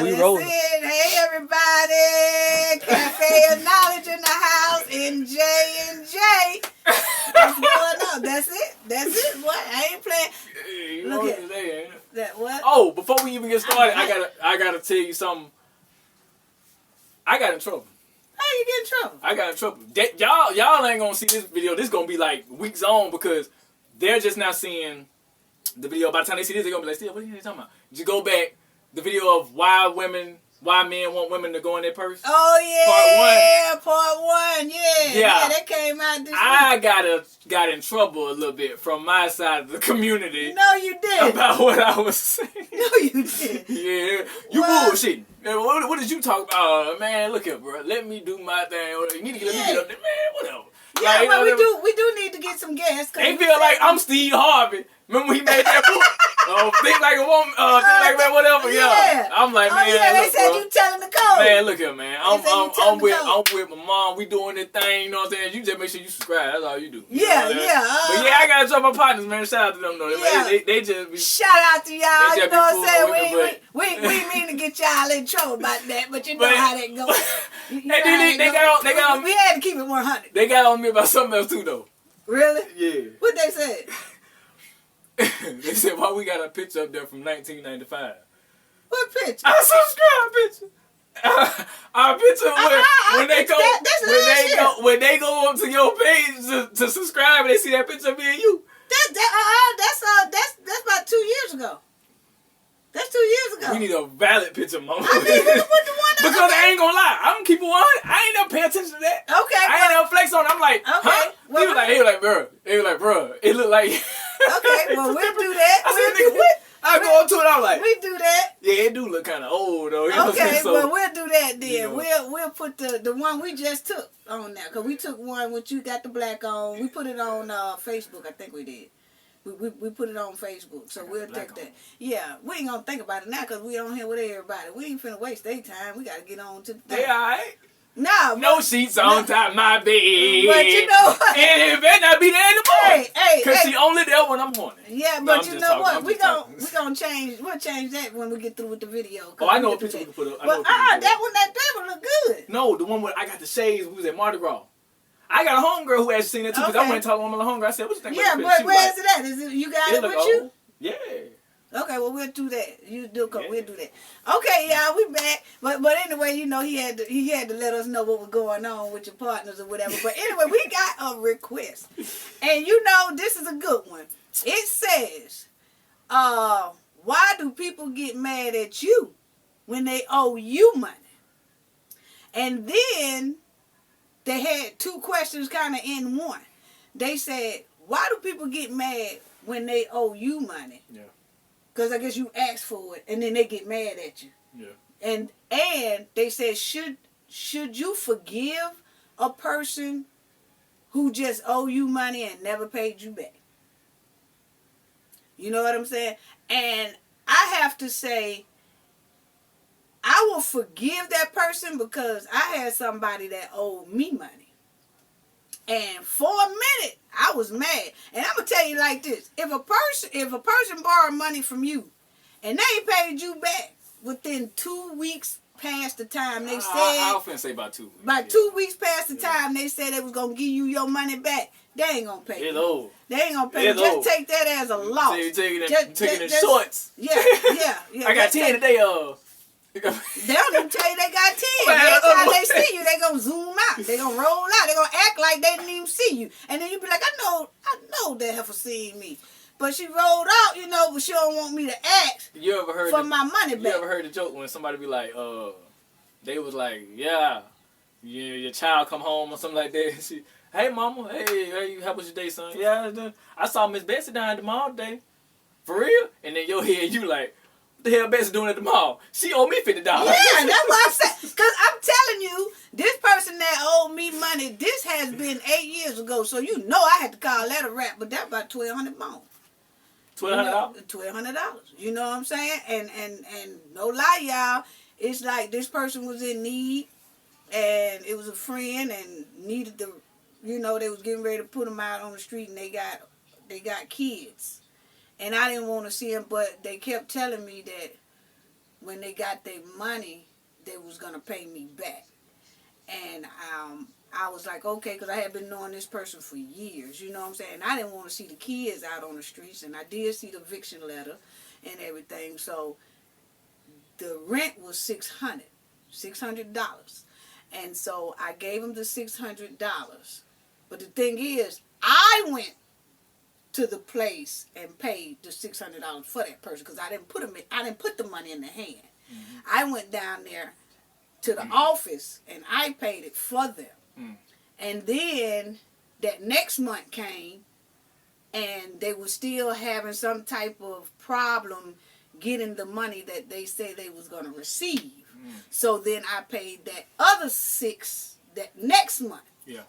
we rolling. Hey, everybody. Cafe of Knowledge in the house. NJ. What's going on? That's it. What? I ain't playing. Look at today, ain't it? that. What? Oh, before we even get started, I gotta tell you something. I got in trouble. How you get in trouble? I got in trouble. Y'all ain't gonna see this video. This gonna be like weeks on because they're just not seeing the video. By the time they see this, they're gonna be like, "Steve, what are you talking about?" Just go back. The video of why men want women to go in their purse. Oh yeah, part one. Yeah, that came out this week. Got in trouble a little bit from my side of the community. No, you did. About what I was saying. No, you did. Yeah, you bullshitting. What did you talk about? Man, look here, bro. Let me do my thing. You need to let me get up there, man. Whatever. Yeah, like, well, we do need to get some gas. They feel like I'm Steve Harvey. Remember he made that book? Think like a woman, think like man, whatever. Yeah. I'm like, man. They look, said bro. you telling the code. Man, look here, man. I'm with my mom. We doing this thing. You know what I'm saying? You just make sure you subscribe. That's all you do. You yeah. But yeah, I gotta tell my partners, man. Shout out to them though. Yeah. They just be. Shout out to y'all. You know what I'm saying? We mean to get y'all in trouble about that, but you know how that goes. They got on. We had to keep it 100. They got on me about something else too, though. Really? Yeah. What they said? They said, why we got a picture up there from 1995? What picture? Our subscribe picture. Our picture when they go up to your page to subscribe and they see that picture of me and you. That's about 2 years ago. That's 2 years ago. We need a valid picture, mama. I mean, we can put the one up. Because I ain't gonna lie, I'm keep it 100. I ain't never pay attention to that. Okay. I ain't never flex on it. I'm like, okay. Huh? Well, he was like, bro, it look like. Okay, well, we'll do that. I said, nigga, what? I go up to it, I'm like. We do that. Yeah, it do look kind of old, though. You know okay, so, well, we'll do that then. You know. We'll put the one we just took on there. Because we took one which you got the black on. We put it on Facebook, I think we did. We put it on Facebook, so we'll take that. Yeah, we ain't gonna think about it now because we on here with everybody. We ain't finna waste their time. We gotta get on to the thing. Yeah, all right. No sheets on top my bed. But you know what? And it better not be there in the morning. Because she only there when I'm horny. Yeah, but you know what? We gonna change. We'll change that when we get through with the video. Oh, I know what picture we can put up. But that one look good. No, the one where I got the shades. We was at Mardi Gras. I got a homegirl who actually seen that too. Because I went and talked to my homegirl. I said, what you think about this? Yeah, but where is it at? Is it you got it with you? Yeah. Okay, well we'll do that. You do come, we'll do that. Okay, y'all, we back. But anyway, you know he had to let us know what was going on with your partners or whatever. But anyway, we got a request, and you know this is a good one. It says, why do people get mad at you when they owe you money? And then they had two questions kind of in one. They said, why do people get mad when they owe you money? Yeah. Because I guess you asked for it, and then they get mad at you. Yeah. And they said, should you forgive a person who just owe you money and never paid you back? You know what I'm saying? And I have to say, I will forgive that person because I had somebody that owed me money. And for a minute, I was mad. And I'm going to tell you like this. If a person borrowed money from you and they ain't paid you back within 2 weeks past the time they said... I was finna say about 2 weeks. About 2 weeks past the time they said they was going to give you your money back, they ain't going to pay it's you. Old. They ain't going to pay you. Just take that as a loss. You're taking it in shorts. Yeah. I got 10 today, They don't even tell you they got 10. Next time they see you, they gonna zoom out. They gonna roll out. They gonna act like they didn't even see you. And then you be like, I know that heifer seen me. But she rolled out, you know, but she don't want me to ask for my money back. You ever heard the joke when somebody be like, they was like, yeah, your child come home or something like that. She, hey mama, hey, how was your day, son? Yeah, I saw Miss Bessie down at the mall today. For real? And then your head, you like, what the hell Bessie doing at the mall? She owe me $50. Yeah, that's what I'm saying. Because I'm telling you, this person that owed me money, this has been 8 years ago. So you know I had to call that a rap, but that's about $1,200 more. $1,200? $1,200. You know what I'm saying? And no lie, y'all, it's like this person was in need, and it was a friend, and needed the, you know, they was getting ready to put them out on the street, and they got kids. And I didn't want to see them, but they kept telling me that when they got their money, they was going to pay me back. And I was like, okay, because I had been knowing this person for years, you know what I'm saying? I didn't want to see the kids out on the streets, and I did see the eviction letter and everything. So the rent was $600. And so I gave him the $600. But the thing is, I went to the place and paid the $600 for that person because I didn't put the money in the hand. Mm-hmm. I went down there to the office and I paid it for them. Mm. And then that next month came and they were still having some type of problem getting the money that they said they was going to receive. Mm. So then I paid that other $6 that next month. Yeah.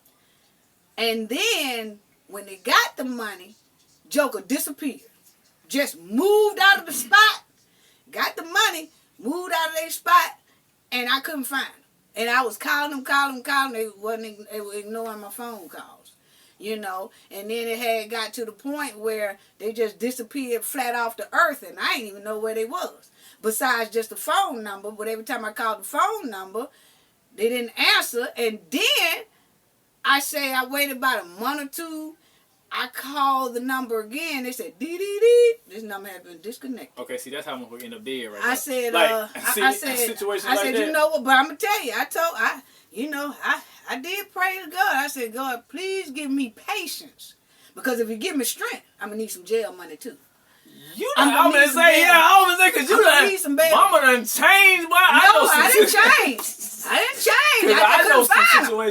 And then when they got the money, Joker disappeared. Just moved out of the spot, got the money, moved out of their spot, and I couldn't find them. And I was calling them. They were ignoring my phone calls, you know. And then it had got to the point where they just disappeared flat off the earth, and I didn't even know where they was. Besides just the phone number, but every time I called the phone number, they didn't answer. And then I waited about a month or two. I called the number again. They said, dee. This number has been disconnected. Okay, see, that's how I'm going to end up dead right now. I said, you know what, but I'm going to tell you, I did pray to God. I said, God, please give me patience. Because if you give me strength, I'm going to need some jail money too. I'm gonna say, because you done, mama done changed, boy. I didn't change.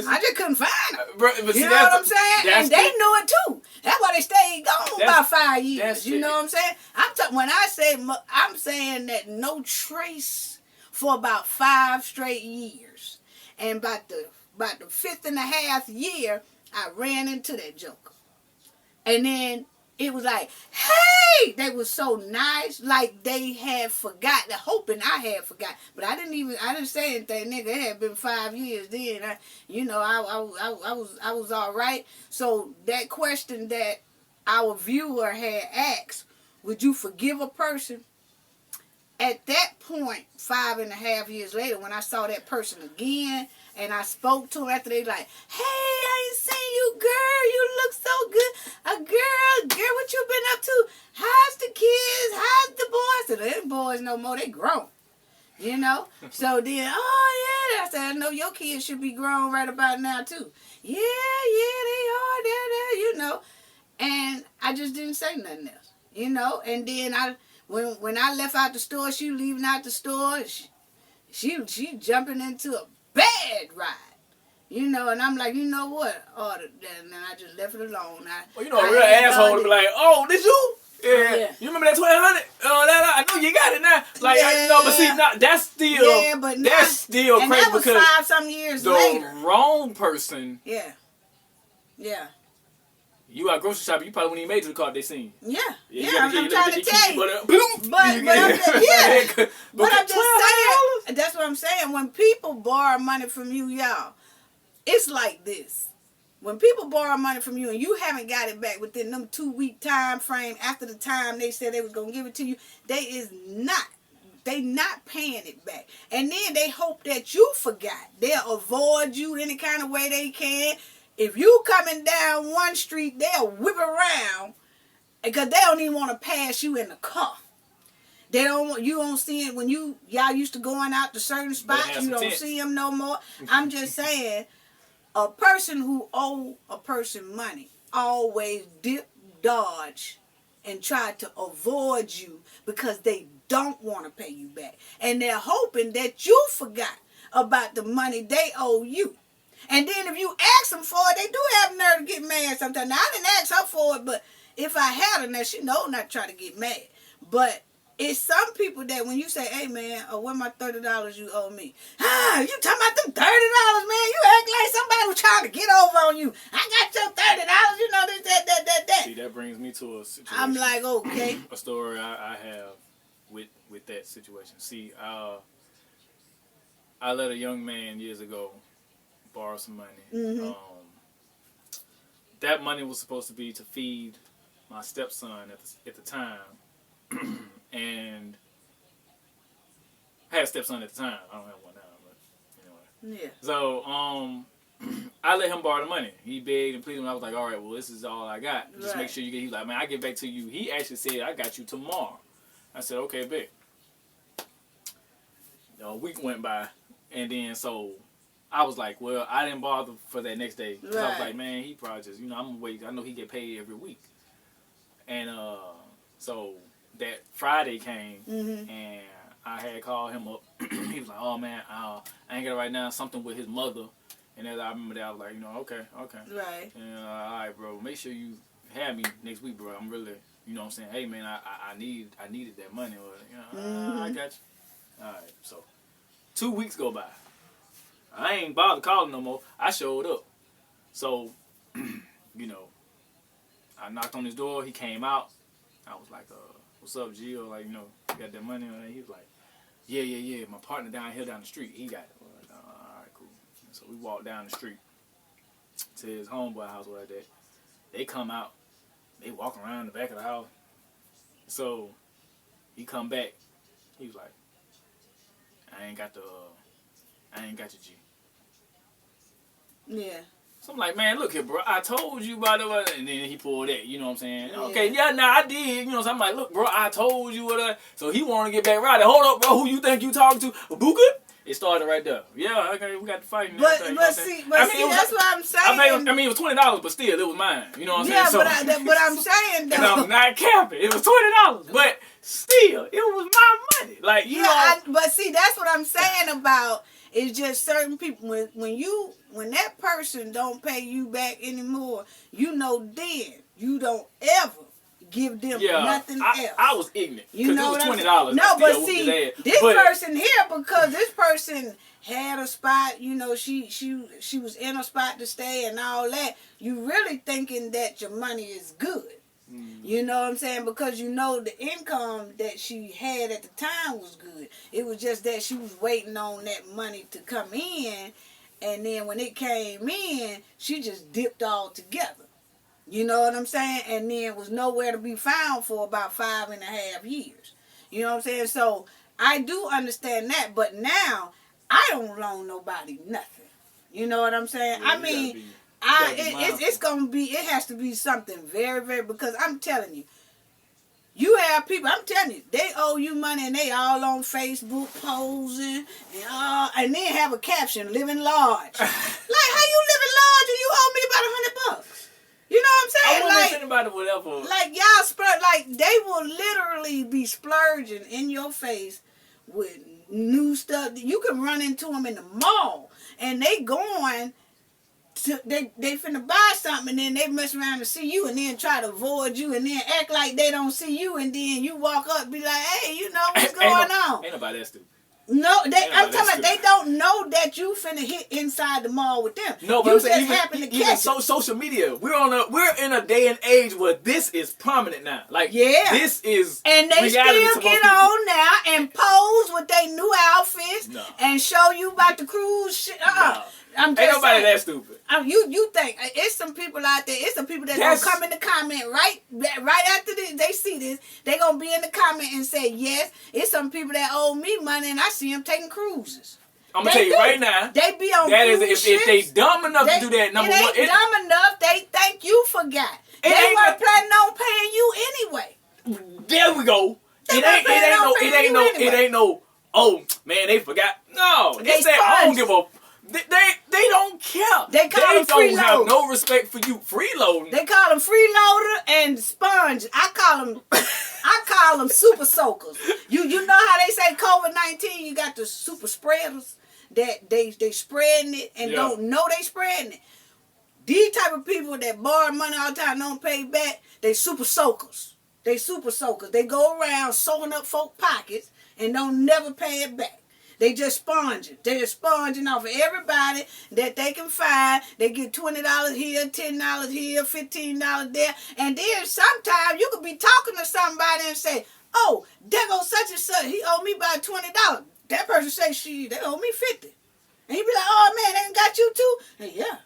I just couldn't find them. But you know what I'm saying? And they knew it too. That's why they stayed gone about 5 years. You know what I'm saying? When I say, I'm saying that no trace for about 5 straight years. And about the 5th and a half year, I ran into that joker. And then it was like, hey, they were so nice, like they had forgot, hoping I had forgot. But I didn't say anything, nigga. It had been 5 years then. I was all right. So that question that our viewer had asked, would you forgive a person? At that point, 5.5 years later, when I saw that person again, and I spoke to him after they like, hey, I ain't seen you, girl. You look so good. Girl, what you been up to? How's the kids? How's the boys? So them boys no more. They grown, you know. So then, I said, I know your kids should be grown right about now too. Yeah, they are. They're, you know. And I just didn't say nothing else, you know. And then when I left out the store, she leaving out the store. She jumping into a bad ride, you know, and I'm like, you know what? And then I just left it alone. A real asshole to be like, oh, this you? Yeah. You remember that 1,200? I know you got it now. Like, but see, that's still, that's still crazy that was because 5-some years later. The wrong person. Yeah. You out grocery shopping, you probably wouldn't even made it to the car they seen you. I'm trying to tell you. But I'm just saying, that's what I'm saying. When people borrow money from you, y'all, it's like this. When people borrow money from you and you haven't got it back within them 2-week time frame after the time they said they was going to give it to you, they not paying it back. And then they hope that you forgot. They'll avoid you any kind of way they can. If you coming down one street, they'll whip around because they don't even want to pass you in the car. You don't see it when y'all used to going out to certain spots. You don't see them no more. I'm just saying, a person who owe a person money always dip, dodge, and try to avoid you because they don't want to pay you back. And they're hoping that you forgot about the money they owe you. And then if you ask them for it, they do have nerve to get mad sometimes. Now, I didn't ask her for it, but if I had her, now she know not to try to get mad. But it's some people that when you say, hey, man, where my $30 you owe me? You talking about them $30, man? You act like somebody was trying to get over on you. I got your $30, you know, this, that. See, that brings me to a situation. I'm like, okay. A story I have with that situation. See, I let a young man years ago borrow some money. Mm-hmm. That money was supposed to be to feed my stepson at the time, and had a stepson at the time. I don't have one now, but anyway. Yeah. So, I let him borrow the money. He begged and pleaded, and I was like, all right, well, this is all I got. Just make sure you get. He's like, man, I get back to you. He actually said, I got you tomorrow. I said, okay, bet. A week went by, and then so I was like, well, I didn't bother for that next day. Right. I was like, man, he probably just, I'm gonna wait. I know he get paid every week. And so that Friday came, and I had called him up. He was like, oh man, I ain't got it right now. Something with his mother. And as I remember that, I was like, okay. Right. And all right, bro, make sure you have me next week, bro. I'm really, you know what I'm saying? Hey, man, I needed that money. Or, I got you. All right, so 2 weeks go by. I ain't bothered calling no more. I showed up. So, I knocked on his door. He came out. I was like, what's up, G? Or like, you got that money? And he was like, yeah. My partner down here down the street, he got it. So we walked down the street to his homeboy house like that. They come out. They walk around the back of the house. So he come back. He was like, I ain't got your G. Yeah. So I'm like, man, look here, bro. I told you about it. And then he pulled that. You know what I'm saying? Yeah. Okay, I did. So I'm like, look, bro, I told you what. So he want to get back right. Hold up, bro. Who you think you talking to? Abuka? It started right there. Yeah, okay, we got the fight. But see, that's what I'm saying. I mean, it was $20, but still, it was mine. You know what I'm saying? Yeah, but I'm saying though. And I'm not capping. It was $20, but still, it was my money. Like but see, that's what I'm saying about. It's just certain people when that person don't pay you back anymore, then you don't ever give them nothing else. I was ignorant. You know it was $20. No, but see, this person here, because this person had a spot, she was in a spot to stay and all that, you really thinking that your money is good. You know what I'm saying? Because the income that she had at the time was good. It was just that she was waiting on that money to come in, and then when it came in, she just dipped all together. You know what I'm saying? And then was nowhere to be found for about 5.5 years. You know what I'm saying? So I do understand that, but now I don't loan nobody nothing. You know what I'm saying? Yeah, I mean, it has to be something very, very, because I'm telling you, you have people, I'm telling you, they owe you money and they all on Facebook posing and then have a caption, living large. Like, how you living large and you owe me about $100? You know what I'm saying? I wouldn't think about it, whatever. Like, y'all they will literally be splurging in your face with new stuff. You can run into them in the mall, and they going to, they finna buy something, and then they mess around to see you, and then try to avoid you, and then act like they don't see you, and then you walk up and be like, hey, what's going on? Ain't nobody that stupid. No, I'm talking about they don't know that you finna hit inside the mall with them. No, but I'm saying even social media. We're in a day and age where this is prominent now. Like this is and they still get on now and pose with their new outfits and show you about the cruise shit. Ain't nobody that stupid. You think it's some people out there? It's some people that gonna come in the comment right after they see this. They gonna be in the comment and say yes. It's some people that owe me money and I see them taking cruises. I'm gonna tell you right now. They be on that is if they dumb enough to do that. Number one, dumb enough. They think you forgot. They weren't planning on paying you anyway. There we go. It ain't no. Oh man, they forgot. No, they said I don't give a. They don't care. They don't have no respect for you. Freeloading. They call them freeloader and sponge. I call them super soakers. You know how they say COVID-19? You got the super spreaders that they spreading it and don't know they spreading it. These type of people that borrow money all the time don't pay back. They super soakers. They go around sewing up folk pockets and don't never pay it back. They just sponging. They're sponging off of everybody that they can find. They get $20 here, $10 here, $15 there. And then sometimes you could be talking to somebody and say, oh, there goes such and such. He owe me about $20. That person say, they owe me $50. And he be like, oh, man, they ain't got you too? Hey, yeah.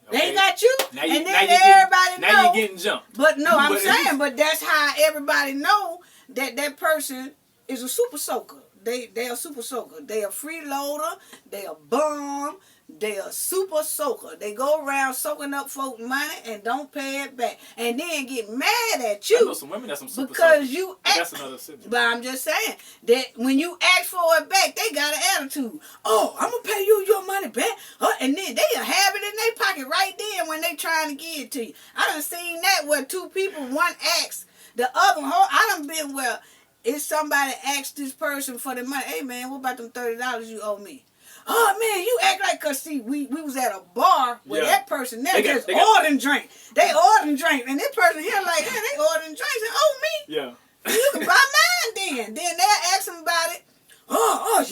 Okay. They ain't got you. And then everybody know. Now you're getting jumped. But no, I'm saying, but that's how everybody know that person is a super soaker. they a super soaker. They a freeloader. They a bum. They a super soaker. They go around soaking up folk money and don't pay it back, and then get mad at you. I know some women that's some super because soakers. you. That's another subject. But I'm just saying that when you ask for it back, they got an attitude. Oh, I'm gonna pay you your money back, and then they have it in their pocket right then when they trying to give it to you. I done seen that where two people, one asks the other. I done been where if somebody asked this person for the money, hey man, what about them $30 you owe me? Oh man, you act like, cause see, we was at a bar with that person there just ordering drink. They ordering drink, and this person here like, hey, they ordering drinks and owe me. Yeah. You can buy mine then. Then they'll ask them about it. Oh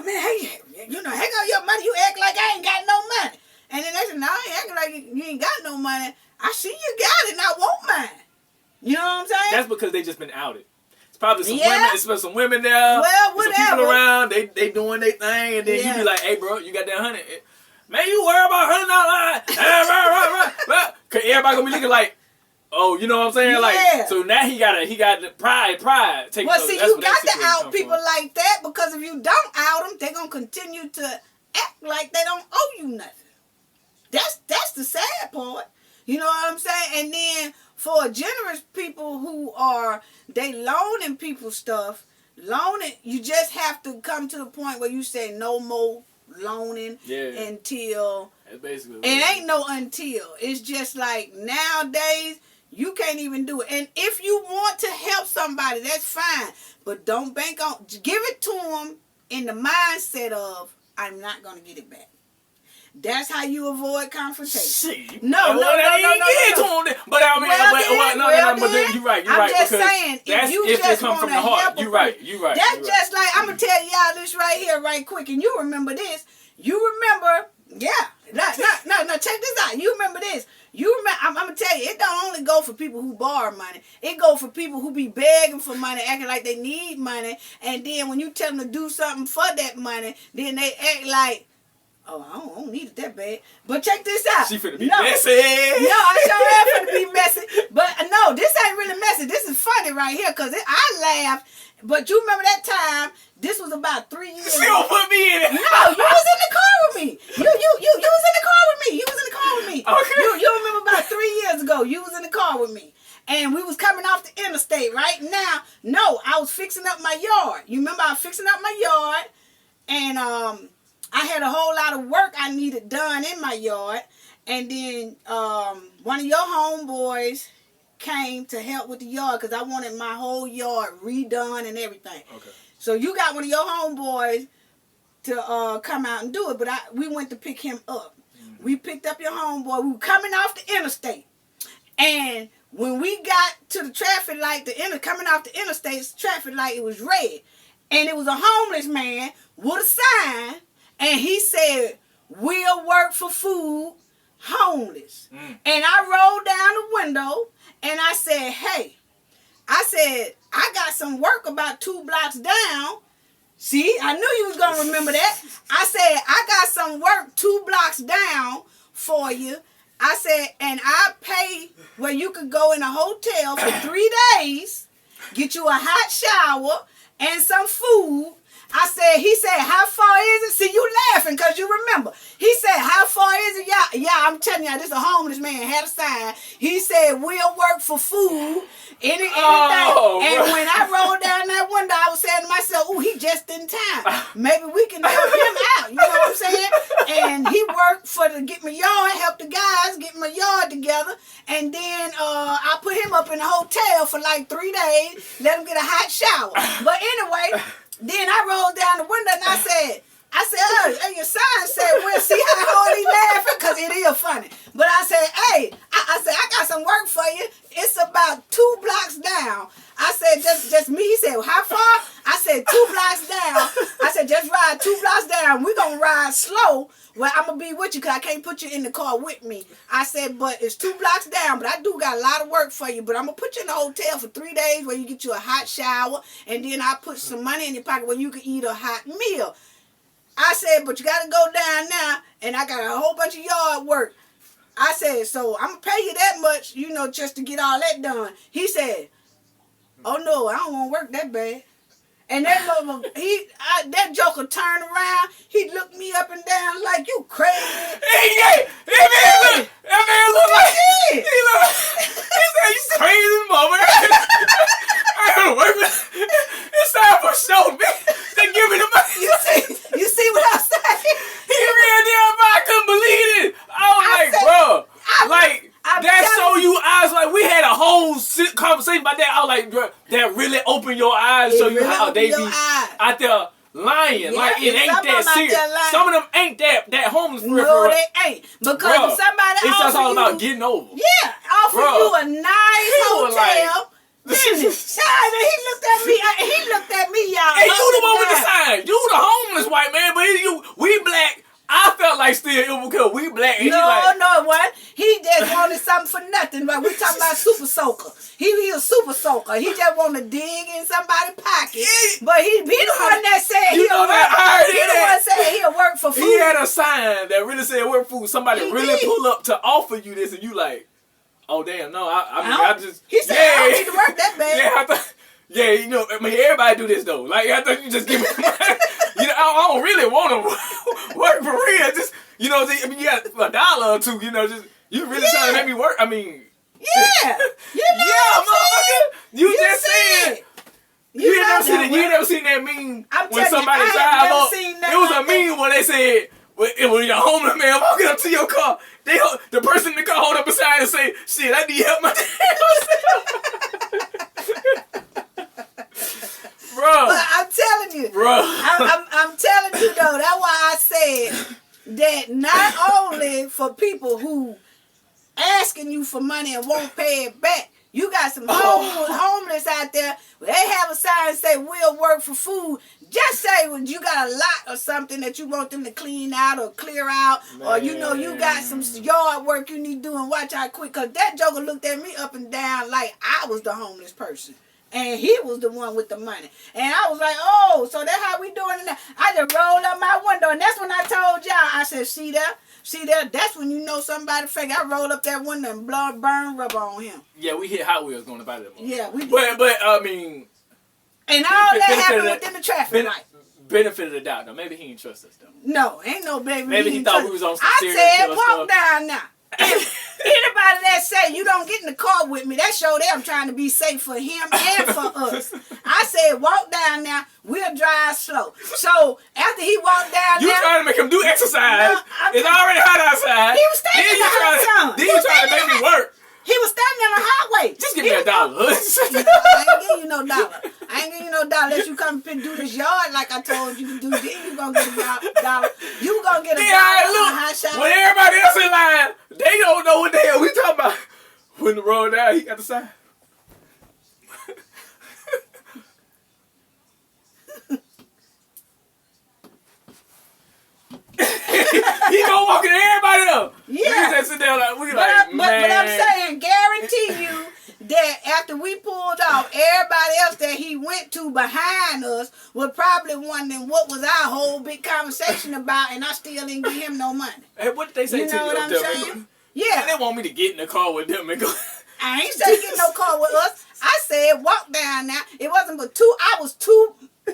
man, hey, you know, hang on your money. You act like I ain't got no money. And then they say, no, I ain't acting like you ain't got no money. I see you got it and I want mine. You know what I'm saying? That's because they just been outed. Probably some women there. Well, whatever. Some people around, they doing their thing, and then you be like, hey, bro, you got that $100. Man, you worry about $100. Cause everybody gonna be looking like, oh, you know what I'm saying? Yeah. Like, so now he got the pride. Well, see, you got to out people like that, because if you don't out them, they're gonna continue to act like they don't owe you nothing. That's the sad part. You know what I'm saying? And then for generous people who are, they loaning people stuff, you just have to come to the point where you say no more loaning until, that's basically it ain't no until. It's just like nowadays, you can't even do it. And if you want to help somebody, that's fine. But don't bank on, give it to them in the mindset of, I'm not going to get it back. That's how you avoid confrontation. No. But then you're right. I'm just saying, if you just come want from to the heart, help you're right. That's just like, I'm gonna tell y'all this right here, right quick, and you remember this. You remember, no. Check this out. You remember this. You remember. I'm gonna tell you, it don't only go for people who borrow money. It go for people who be begging for money, acting like they need money, and then when you tell them to do something for that money, then they act like, oh, I don't need it that bad. But check this out. She finna be messy. No, I sure am finna be messy. But no, this ain't really messy. This is funny right here, because I laughed. But you remember that time, this was about 3 years ago. She don't put me in it. No, you was in the car with me. You was in the car with me. You was in the car with me. Okay. You remember about 3 years ago, you was in the car with me. And we was coming off the interstate right now. No, I was fixing up my yard. You remember I was fixing up my yard, and I had a whole lot of work I needed done in my yard. And then one of your homeboys came to help with the yard, because I wanted my whole yard redone and everything. Okay. So you got one of your homeboys to come out and do it, but we went to pick him up. Mm-hmm. We picked up your homeboy. We were coming off the interstate. And when we got to the traffic light, coming off the interstate traffic light, it was red. And it was a homeless man with a sign, and he said, "We'll work for food, homeless." Mm. And I rolled down the window, and I said, hey, I got some work about 2 blocks down. See, I knew you was going to remember that. I said, I got some work 2 blocks down for you. I said, and I pay where you could go in a hotel for 3 days, get you a hot shower and some food. He said, how far is it? See, you laughing because you remember. He said, how far is it? Yeah, I'm telling y'all, this a homeless man had a sign. He said, we'll work for food, anything. And when I rolled down that window, I was saying to myself, ooh, he just in time. Maybe we can help him out. You know what I'm saying? And he worked to get my yard, help the guys get my yard together. And then I put him up in a hotel for like 3 days, let him get a hot shower. But anyway, then I rolled down the window and I said, hey, your sign said, well, see how hard he laughing? Because it is funny. But I said, hey, I got some work for you. It's about 2 blocks down. I said, just me. He said, well, how far? I said, 2 blocks down. I said, just ride 2 blocks down. We're going to ride slow. Well, I'm going to be with you because I can't put you in the car with me. I said, but it's 2 blocks down, but I do got a lot of work for you. But I'm going to put you in a hotel for 3 days where you get you a hot shower, and then I put some money in your pocket where you can eat a hot meal. I said, but you got to go down now, and I got a whole bunch of yard work. I said, so I'm going to pay you that much, just to get all that done. He said, oh, no, I don't want to work that bad. And that that joker turned around. He looked me up and down like, you crazy. That man look like he said, you crazy mother. I gotta work with it's time for show, man. They give me the money. You see what I'm saying? He ran down, but I couldn't believe it. I was like, bro, that show you eyes. Like, we had a whole conversation about that. I was like, bro, that really opened your eyes, show you how they be out there lying. Yeah, like, it ain't that serious. Some of them ain't that homeless. No, they ain't. Because if somebody it's just all about getting over. Yeah, offer you a nice hotel. He looked at me. Y'all. Hey, you the one with the sign. You the homeless white man, but we black. I felt like still it was because we black. And no, it wasn't. He just wanted something for nothing. Like we talking about super soaker. He a super soaker. He just want to dig in somebody's pocket. But he the one that said he'll work for food. He had a sign that really said work for food. Somebody really pull up to offer you this, and you like, oh damn, no. I just. He said I don't need to work that bad. Yeah, I thought. Yeah, everybody do this though. Like, I thought you just give me the money. I don't really want to work for real. Just, you got $1 or $2, just, you really trying to make me work. I mean. Yeah. Motherfucker. You just said. You ain't never seen that meme when somebody drive up. It was a meme where they said, when you're a homeless man walking up to your car, the person in the car hold up a sign and say, shit, I need help my Bro. But I'm telling you. Bro. I'm telling you, though. That's why I said that not only for people who asking you for money and won't pay it back, you got some homeless out there. They have a sign say, we'll work for food. Just say when you got a lot or something that you want them to clean out or clear out, or you got some yard work you need to do and watch out quick. Because that joker looked at me up and down like I was the homeless person. And he was the one with the money. And I was like, oh, so that's how we doing it now. I just rolled up my window, and that's when I told y'all, I said, see there, that's when you know somebody fake. I rolled up that window and burn rubber on him. Yeah, we hit Hot Wheels going about it. Yeah, we did. But I mean. And all that happened within the traffic light. Benefit of the doubt, though. Maybe he ain't trust us, though. No, ain't no baby. Maybe he thought we was on some serious I said, walk stuff. down now. Anybody that say you don't get in the car with me, that show them trying to be safe for him and for us. I said, walk down now. We'll drive slow. So after he walked down you trying to make him do exercise. It's already hot outside. He was standing in the hot sun. Then you trying to make me work. He was standing on the highway. Just give me $1. I ain't give you no $1. I ain't give you no $1 unless you come and do this yard like I told you to do. Then you gonna get $1. You gonna get $1 hot shot. When everybody else in line, they don't know what the hell we talking about. When the road down, he got the sign. He gonna walk in everybody up. Yeah. We just sit down like, man. But I'm saying, guarantee you that after we pulled off, everybody else that he went to behind us was probably wondering what was our whole big conversation about, and I still didn't give him no money. Hey, what did they say you to know you what up I'm there? saying? Yeah. They want me to get in the car with them and go. I ain't say get no car with us. I said walk down now. It wasn't but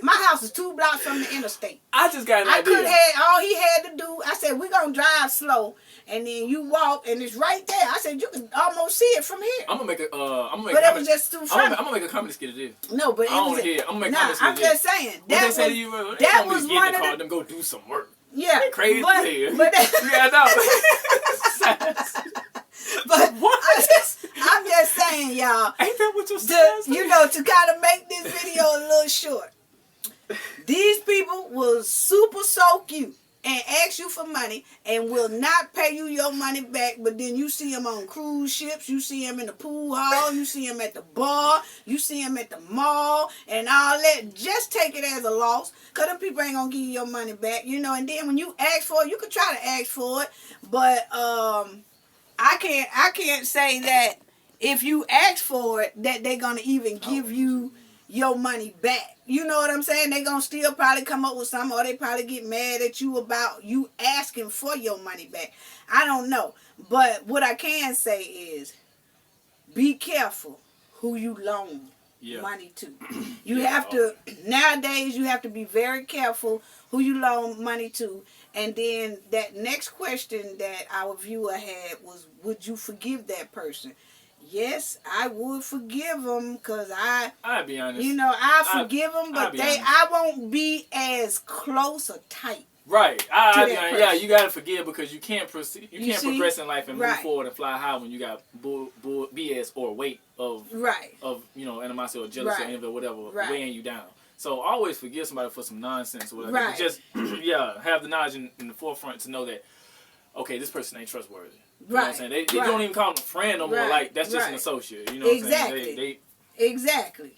my house is 2 blocks from the interstate. I just got an idea. All he had to do, I said, we're going to drive slow. And then you walk, and it's right there. I said, you can almost see it from here. I'm going to make a... but it was just too funny. I'm going to make a comedy skit of this. No, but I'm going to make a comedy skit of this. I'm just saying. What they say to you, bro? They want me to get in the car and them go do some work. Yeah. They crazy as hell. Yeah, no. But what? I'm just saying, y'all. Ain't that what you're saying? To kind of make this video a little short. These people will super soak you and ask you for money and will not pay you your money back, but then you see them on cruise ships, you see them in the pool hall, you see them at the bar, you see them at the mall and all that. Just take it as a loss, because them people ain't going to give you your money back, and then when you ask for it, you can try to ask for it, but I can't say that if you ask for it that they're going to even give you your money back. You know what I'm saying? They're going to still probably come up with something, or they probably get mad at you about you asking for your money back. I don't know. But what I can say is be careful who you loan. money to. You have to, nowadays, you have to be very careful who you loan money to. And then that next question that our viewer had was, would you forgive that person? Yes, I would forgive them because I'd be honest. You know, I forgive them, but I won't be as close or tight. Right. Yeah, you gotta forgive because you can't proceed. You can't progress in life and move forward and fly high when you got BS or weight of animosity or jealousy or envy or whatever weighing you down. So always forgive somebody for some nonsense or whatever. Right. Just have the knowledge in the forefront to know that this person ain't trustworthy. You know what I'm saying? They don't even call them a friend no more. Like that's just an associate. You know what I'm saying? Exactly.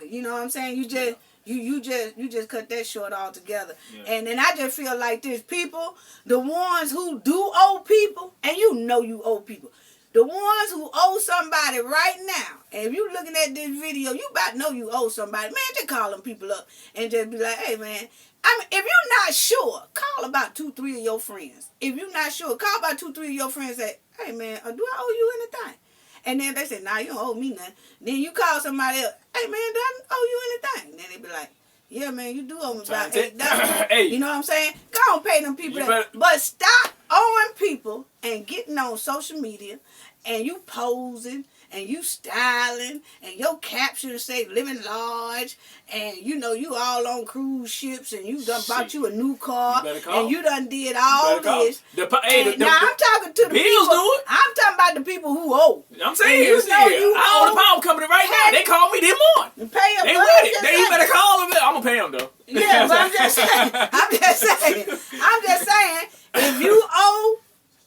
You know what I'm saying? You just cut that short altogether. Yeah. And then I just feel like there's people, the ones who do owe people, and you owe people. The ones who owe somebody right now, and if you looking at this video, you about to know you owe somebody. Man, just call them people up and just be like, hey, man, if you're not sure, call about 2-3 of your friends. If you're not sure, call about 2-3 of your friends and say, hey, man, do I owe you anything? And then they say, nah, you don't owe me nothing. Then you call somebody else, hey, man, do I owe you anything? Then they be like, yeah, man, you do owe me about $8. Hey. You know what I'm saying? Go on, pay them people that. But stop owing people and getting on social media and you posing and you styling and your captions say living large and you all on cruise ships and you done bought you a new car and you done did all this. Now I'm talking to the people. I'm talking about the people who owe. I'm saying you I owe the power company right now. They called me this morning. Pay them. They with it. You better call them. I'm gonna pay them though. Yeah, but I'm just saying. If you owe,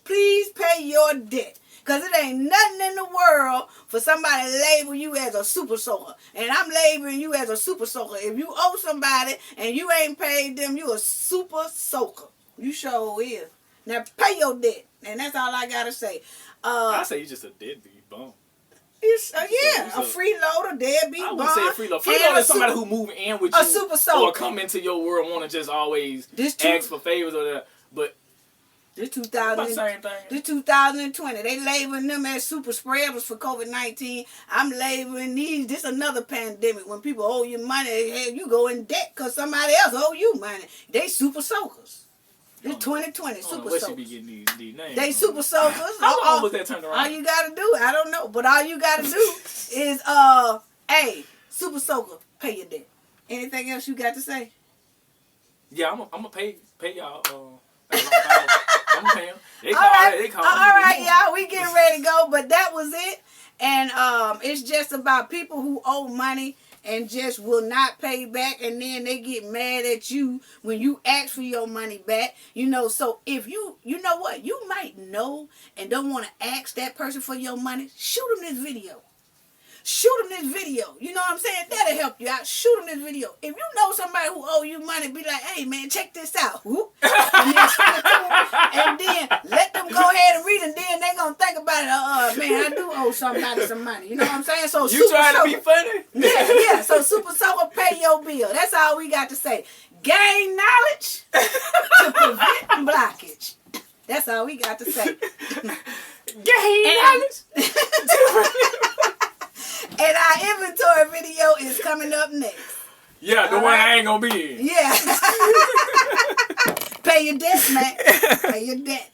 please pay your debt. Because it ain't nothing in the world for somebody to label you as a super soaker. And I'm labeling you as a super soaker. If you owe somebody and you ain't paid them, you a super soaker. You sure is. Now pay your debt. And that's all I got to say. I say you just a deadbeat bum. A freeloader, deadbeat bum. I wouldn't say a freeloader. Freeloader is somebody who move in with you. A super soaker. Or come into your world and want to just always ask for favors or that. But This 2020, they labeling them as super spreaders for COVID-19. I'm labeling these. This another pandemic when people owe you money. Hey, you go in debt because somebody else owe you money. They super soakers. This 2020 super soakers. She be getting these names. They super soakers. How long was that turned around? All you gotta do, I don't know, but all you gotta do is hey, super soaker, pay your debt. Anything else you got to say? Yeah, I'm gonna pay y'all. I'm paying. They call all right, y'all. We getting ready to go, but that was it. And it's just about people who owe money and just will not pay back, and then they get mad at you when you ask for your money back. So if you know what, you might know and don't want to ask that person for your money, shoot them this video. Shoot them this video. You know what I'm saying? That'll help you out. Shoot them this video. If you know somebody who owe you money, be like, hey, man, check this out. And then let them go ahead and read, and then they going to think about it. Man, I do owe somebody some money. You know what I'm saying? So you trying to be funny? Yeah. So Super Soaker, pay your bill. That's all we got to say. Gain knowledge to prevent blockage. That's all we got to say. Gain knowledge. And our inventory video is coming up next. Yeah, the one I ain't gonna be in. Yeah. Pay your debt, man. Pay your debt.